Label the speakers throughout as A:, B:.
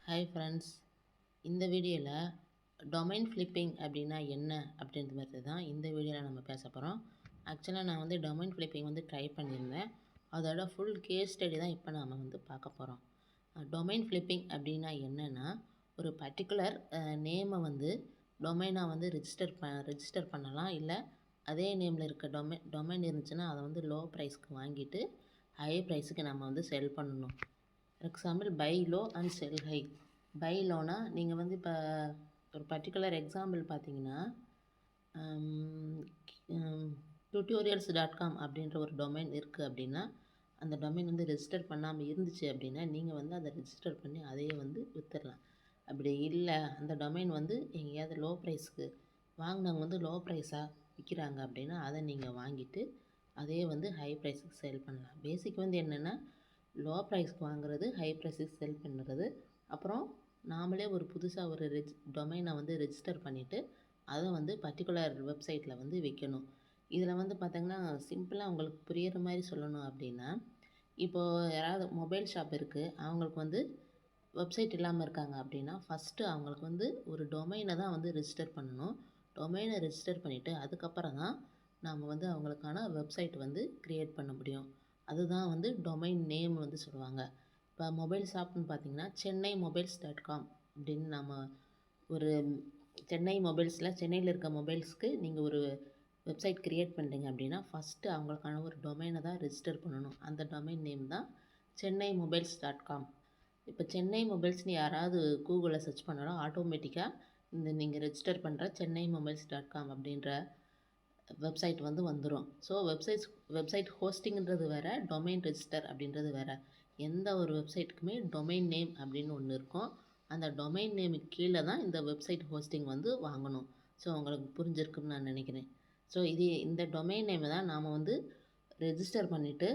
A: Hi friends, இந்த வீடியோவில் domain flipping அப்படின்னா என்ன அப்படின்ற மாதிரி தான் இந்த வீடியோவில் நம்ம பேச போகிறோம். ஆக்சுவலாக நான் வந்து டொமைன் ஃப்ளிப்பிங் வந்து ட்ரை பண்ணியிருந்தேன். அதோட ஃபுல் கேஸ் ஸ்டடி தான் இப்போ நாம் வந்து பார்க்க போகிறோம். டொமைன் ஃப்ளிப்பிங் அப்படின்னா என்னென்னா, ஒரு பர்டிகுலர் நேமை வந்து டொமைனாக வந்து ரெஜிஸ்டர் பண்ணலாம். இல்லை அதே நேமில் இருக்க டொமைன் இருந்துச்சுன்னா அதை வந்து லோ ப்ரைஸ்க்கு வாங்கிட்டு ஹை ப்ரைஸுக்கு நம்ம வந்து செல் பண்ணணும். Example buy low and sell high. Buy லோனா நீங்கள் வந்து இப்போ ஒரு பர்டிகுலர் எக்ஸாம்பிள் பார்த்தீங்கன்னா, tutorials.com அப்படின்ற ஒரு டொமைன் இருக்குது அப்படின்னா, அந்த டொமைன் வந்து ரெஜிஸ்டர் பண்ணாமல் இருந்துச்சு அப்படின்னா நீங்கள் வந்து அதை ரெஜிஸ்டர் பண்ணி அதையே வந்து விற்றுடலாம். அப்படி இல்லை, அந்த டொமைன் வந்து எங்கேயாவது லோ ப்ரைஸ்க்கு வாங்கினவங்க வந்து லோ ப்ரைஸாக விற்கிறாங்க அப்படின்னா அதை நீங்கள் வாங்கிட்டு அதையே வந்து ஹை ப்ரைஸுக்கு சேல் பண்ணலாம். பேசிக் வந்து என்னென்னா, லோ ப்ரைஸ்க்கு வாங்குறது, ஹை ப்ரைஸுக்கு செல் பண்ணுறது. அப்புறம் நாமளே ஒரு புதுசாக ஒரு டொமைனை வந்து ரெஜிஸ்டர் பண்ணிவிட்டு அதை வந்து பர்டிகுலர் வெப்சைட்டில் வந்து விற்கணும். இதில் வந்து பார்த்திங்கன்னா சிம்பிளாக உங்களுக்கு புரிகிற மாதிரி சொல்லணும் அப்படின்னா, இப்போது யாராவது மொபைல் ஷாப் இருக்குது, அவங்களுக்கு வந்து வெப்சைட் இல்லாமல் இருக்காங்க அப்படின்னா ஃபஸ்ட்டு அவங்களுக்கு வந்து ஒரு டொமைனை தான் வந்து ரெஜிஸ்டர் பண்ணணும். டொமைனை ரெஜிஸ்டர் பண்ணிவிட்டு அதுக்கப்புறம் தான் நாம் வந்து அவங்களுக்கான வெப்சைட் வந்து க்ரியேட் பண்ண முடியும். அதுதான் வந்து டொமைன் நேம் வந்து சொல்லுவாங்க. இப்போ மொபைல் ஷாப்னு பார்த்தீங்கன்னா சென்னை மொபைல்ஸ்.com அப்படின்னு நம்ம ஒரு சென்னை மொபைல்ஸில் சென்னையில் இருக்க மொபைல்ஸ்க்கு நீங்கள் ஒரு வெப்சைட் க்ரியேட் பண்ணுறீங்க அப்படின்னா ஃபஸ்ட்டு அவங்களுக்கான ஒரு டொமைனை தான் ரெஜிஸ்டர் பண்ணணும். அந்த டொமைன் நேம் தான் சென்னை மொபைல்ஸ்.com. இப்போ சென்னை மொபைல்ஸ்னு யாராவது கூகுளில் சர்ச் பண்ணாலும் ஆட்டோமேட்டிக்காக இந்த நீங்கள் ரெஜிஸ்டர் பண்ணுற சென்னை மொபைல்ஸ்.com அப்படின்ற வெப்சைட் வந்து வந்துடும். ஸோ வெப்சைட் ஹோஸ்டிங்கிறது வேறு, டொமைன் ரெஜிஸ்டர் அப்படின்றது வேறு. எந்த ஒரு வெப்சைட்டுக்குமே டொமைன் நேம் அப்படின்னு ஒன்று இருக்கும். அந்த டொமைன் நேமுக்கு கீழே தான் இந்த வெப்சைட் ஹோஸ்டிங் வந்து வாங்கணும். ஸோ உங்களுக்கு புரிஞ்சிருக்குன்னு நான் நினைக்கிறேன். ஸோ இந்த டொமைன் நேமை தான் நாம் வந்து ரெஜிஸ்டர் பண்ணிவிட்டு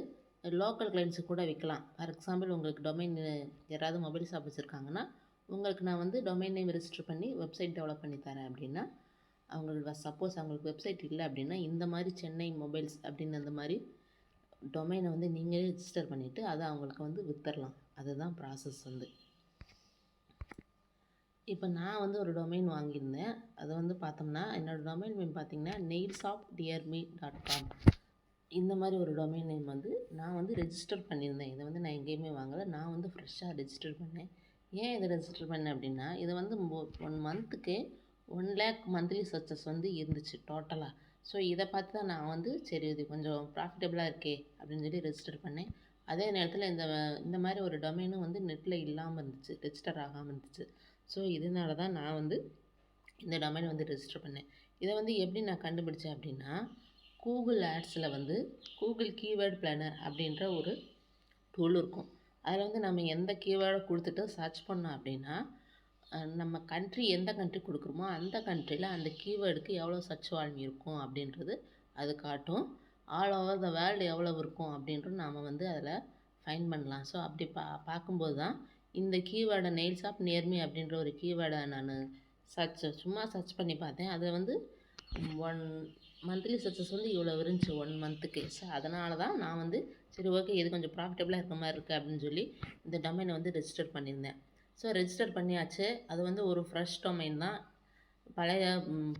A: லோக்கல் கிளைண்ட்ஸுக்கு கூட விற்கலாம். ஃபார் எக்ஸாம்பிள் உங்களுக்கு டொமைன் யாராவது மொபைல் ஷாப் வச்சுருக்காங்கன்னா, உங்களுக்கு நான் வந்து டொமைன் நேம் ரெஜிஸ்டர் பண்ணி வெப்சைட் டெவலப் பண்ணி தரேன் அப்படின்னா, சப்போஸ் அவங்களுக்கு வெப்சைட் இல்லை அப்படின்னா இந்த மாதிரி சென்னை மொபைல்ஸ் அப்படின்னு அந்த மாதிரி டொமைனை வந்து நீங்களே ரெஜிஸ்டர் பண்ணிவிட்டு அதை அவங்களுக்கு வந்து விற்றுடலாம். அதுதான் ப்ராசஸ் வந்து. இப்போ நான் வந்து ஒரு டொமைன் வாங்கியிருந்தேன். அதை வந்து பார்த்தோம்னா என்னோடய டொமைன் நேம் பார்த்திங்கன்னா needsofdearme.com. இந்த மாதிரி ஒரு டொமைன் நேம் வந்து நான் வந்து ரெஜிஸ்டர் பண்ணியிருந்தேன். இதை வந்து நான் எங்கேயுமே வாங்கலை, நான் வந்து ஃப்ரெஷ்ஷாக ரெஜிஸ்டர் பண்ணேன். ஏன் இதை ரெஜிஸ்டர் பண்ணேன் அப்படின்னா, இது வந்து 1 மந்த்துக்கு 1 lakh மந்த்லி சர்ச்சஸ் வந்து இருந்துச்சு டோட்டலாக. ஸோ இதை பார்த்து தான் நான் வந்து சரி இது கொஞ்சம் ப்ராஃபிட்டபுளாக இருக்கே அப்படின்னு சொல்லி ரெஜிஸ்டர் பண்ணேன். அதே நேரத்தில் இந்த மாதிரி ஒரு டொமைனும் வந்து நெட்டில் இல்லாமல் இருந்துச்சு, ரெஜிஸ்டர் ஆகாமல் இருந்துச்சு. ஸோ இதனால தான் நான் வந்து இந்த டொமைன் வந்து ரெஜிஸ்டர் பண்ணேன். இதை வந்து எப்படி நான் கண்டுபிடிச்சேன் அப்படின்னா, கூகுள் ஆட்ஸில் வந்து கூகுள் கீவேர்ட் பிளானர் அப்படின்ற ஒரு டூல் இருக்கும். அதில் வந்து நம்ம எந்த கீவேர்டை கொடுத்துட்டு சர்ச் பண்ணோம் அப்படின்னா, நம்ம கண்ட்ரி எந்த கண்ட்ரி கொடுக்குறோமோ அந்த கண்ட்ரியில் அந்த கீவேர்டுக்கு எவ்வளோ சர்ச் வால்யூம் இருக்கும் அப்படின்றது அது காட்டும். ஆல் ஓவர் த வேர்ல்டு எவ்வளோ இருக்கும் அப்படின்றது நாம் வந்து அதில் ஃபைண்ட் பண்ணலாம். ஸோ அப்படி பார்க்கும்போது தான் இந்த கீவேர்டை நெயில்ஸ் ஆஃப் நியர் மீ அப்படின்ற ஒரு கீவேர்டை நான் சும்மா சர்ச் பண்ணி பார்த்தேன். அதில் வந்து 1 மந்த்லி சர்ச்சஸ் வந்து இவ்வளோ இருந்துச்சு 1 மந்த்துக்கு. ஸோ அதனால தான் நான் வந்து சரி ஓகே இது கொஞ்சம் ப்ராஃபிட்டபுளாக இருக்க மாதிரி இருக்குது அப்படின்னு சொல்லி இந்த டொமைனை வந்து ரெஜிஸ்டர் பண்ணியிருந்தேன். ஸோ ரெஜிஸ்டர் பண்ணியாச்சு. அது வந்து ஒரு ஃப்ரெஷ் டொமைன் தான், பழைய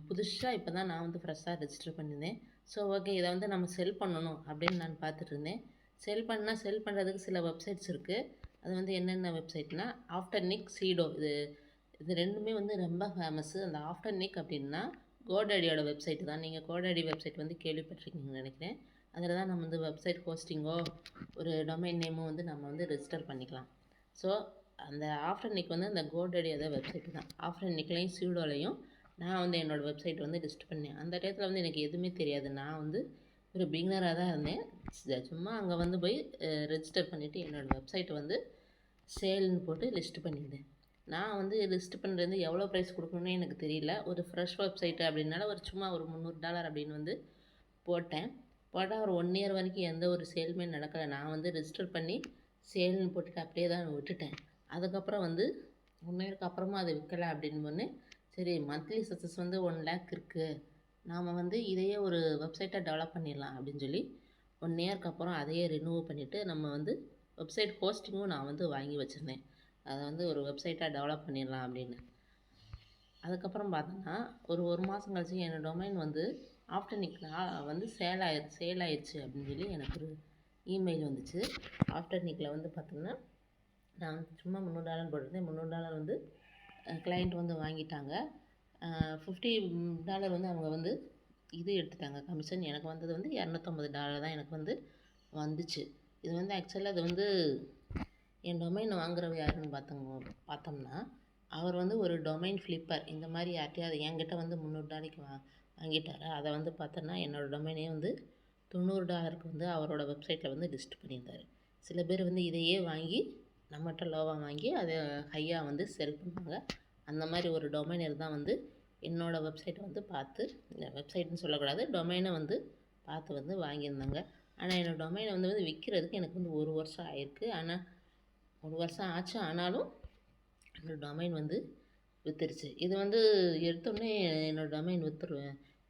A: புதுசாக இப்போ தான் நான் வந்து ஃப்ரெஷ்ஷாக ரெஜிஸ்டர் பண்ணியிருந்தேன். ஸோ ஓகே இதை வந்து நம்ம செல் பண்ணணும் அப்படின்னு நான் பார்த்துட்டு இருந்தேன். செல் பண்ணுறதுக்கு சில வெப்சைட்ஸ் இருக்குது. அது வந்து என்னென்ன வெப்சைட்னா ஆஃப்டர்னிக், சீடோ. இது ரெண்டுமே வந்து ரொம்ப ஃபேமஸ்ஸு. அந்த ஆஃப்டர்னிக் அப்படின்னா கோடேடியோட வெப்சைட் தான். நீங்கள் கோடேடி வெப்சைட் வந்து கேள்விப்பட்டிருக்கீங்கன்னு நினைக்கிறேன். அதில் தான் நம்ம வந்து வெப்சைட் ஹோஸ்டிங்கோ ஒரு டொமைன் நேமோ வந்து நம்ம வந்து ரெஜிஸ்டர் பண்ணிக்கலாம். ஸோ அந்த ஆஃப்டர்னிக் வந்து அந்த கோடேடியோட வெப்சைட் தான். ஆஃப்டர்னிக்லையும் சீடோலையும் நான் வந்து என்னோடய வெப்சைட் வந்து லிஸ்ட் பண்ணேன். அந்த டயத்தில் வந்து எனக்கு எதுவுமே தெரியாது. நான் வந்து ஒரு பிகினராக தான் இருந்தேன். சும்மா அங்கே வந்து போய் ரெஜிஸ்டர் பண்ணிவிட்டு என்னோடய வெப்சைட்டை வந்து சேல்னு போட்டு லிஸ்ட் பண்ணியிருந்தேன். நான் வந்து லிஸ்ட் பண்ணுறது எவ்வளோ ப்ரைஸ் கொடுக்கணுன்னு எனக்கு தெரியல. ஒரு ஃப்ரெஷ் வெப்சைட்டு அப்படின்னால சும்மா ஒரு $300 அப்படின்னு வந்து போட்டால் ஒரு 1 year வரைக்கும் எந்த ஒரு சேலுமே நடக்கலை. நான் வந்து ரெஜிஸ்டர் பண்ணி சேல்னு போட்டுட்டு அப்படியே தான் விட்டுட்டேன். அதுக்கப்புறம் வந்து 1 yearக்கு அப்புறமா அது விற்கலை அப்படின்னு சரி மந்த்லி சக்ஸஸ் வந்து 1 lakh இருக்குது, நாம் வந்து இதையே ஒரு வெப்சைட்டாக டெவலப் பண்ணிடலாம் அப்படின்னு சொல்லி 1 yearக்கு அப்புறம் அதையே ரினியூவ் பண்ணிவிட்டு நம்ம வந்து வெப்சைட் ஹோஸ்டிங்கும் நான் வந்து வாங்கி வச்சுருந்தேன். அதை வந்து ஒரு வெப்சைட்டாக டெவலப் பண்ணிடலாம் அப்படின்னு. அதுக்கப்புறம் பார்த்தோன்னா ஒரு மாதம் கழிச்சு என்னோடய டொமைன் வந்து ஆஃப்டர்னிக் வந்து சேல் ஆயிடுச்சு அப்படின்னு சொல்லி எனக்கு ஒரு இமெயில் வந்துச்சு. ஆஃப்டர்னிக்கில் வந்து பார்த்தோம்னா நான் சும்மா $300 போட்டிருந்தேன். $300 வந்து கிளைண்ட் வந்து வாங்கிட்டாங்க. $50 வந்து அவங்க வந்து இது எடுத்துட்டாங்க கமிஷன். எனக்கு வந்தது வந்து $250 தான் எனக்கு வந்து வந்துச்சு. இது வந்து ஆக்சுவலாக அது வந்து என் டொமைன் வாங்குறவ யாருன்னு பார்த்தோம்னா அவர் வந்து ஒரு டொமைன் ஃப்ளிப்பர். இந்த மாதிரி யார்ட்டையாவது என்கிட்ட வந்து $300 வாங்கிட்டார். அதை வந்து பார்த்தோன்னா என்னோடய டொமைனே வந்து $90 வந்து அவரோட வெப்சைட்டில் வந்து லிஸ்ட் பண்ணியிருந்தார். சில பேர் வந்து இதையே வாங்கி நம்மகிட்ட லோவாக வாங்கி அதை ஹையாக வந்து செல் பண்ணுவாங்க. அந்த மாதிரி ஒரு டொமைனர் தான் வந்து என்னோடய வெப்சைட்டை வந்து பார்த்து, வெப்சைட்னு சொல்லக்கூடாது, டொமைனை வந்து பார்த்து வந்து வாங்கியிருந்தாங்க. ஆனால் என்னோடய டொமைனை வந்து விற்கிறதுக்கு எனக்கு வந்து 1 வருஷம் ஆயிருக்கு. ஆனால் 1 வருஷம் ஆச்சு. ஆனாலும் என்னோடய டொமைன் வந்து விற்றுருச்சு. இது வந்து எடுத்தோடனே என்னோடய டொமைன்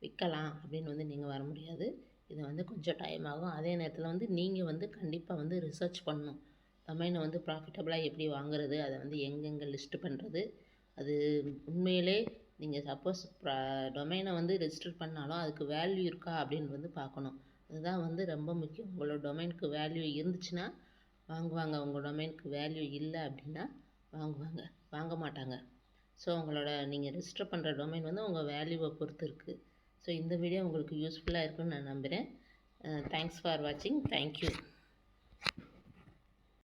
A: விற்கலாம் அப்படின்னு வந்து நீங்கள் வர முடியாது. இது வந்து கொஞ்சம் டைம் ஆகும். அதே நேரத்தில் வந்து நீங்கள் வந்து கண்டிப்பாக வந்து ரிசர்ச் பண்ணணும். டொமைனை வந்து ப்ராஃபிட்டபுளாக எப்படி வாங்குறது, அதை வந்து எங்கெங்கே லிஸ்ட்டு பண்ணுறது, அது உண்மையிலே நீங்கள் சப்போஸ் டொமைனை வந்து ரெஜிஸ்டர் பண்ணாலும் அதுக்கு வேல்யூ இருக்கா அப்படின்னு வந்து பார்க்கணும். அதுதான் வந்து ரொம்ப முக்கியம். உங்களோட டொமைனுக்கு வேல்யூ இருந்துச்சுன்னா வாங்குவாங்க. உங்கள் டொமைனுக்கு வேல்யூ இல்லை அப்படின்னா வாங்க மாட்டாங்க. ஸோ உங்களோட நீங்கள் ரெஜிஸ்டர் பண்ணுற டொமைன் வந்து உங்கள் வேல்யூவை பொறுத்து இருக்குது. ஸோ இந்த வீடியோ உங்களுக்கு யூஸ்ஃபுல்லாக இருக்குன்னு நான் நம்புகிறேன். தேங்க்ஸ் ஃபார் வாட்சிங். தேங்க்யூ.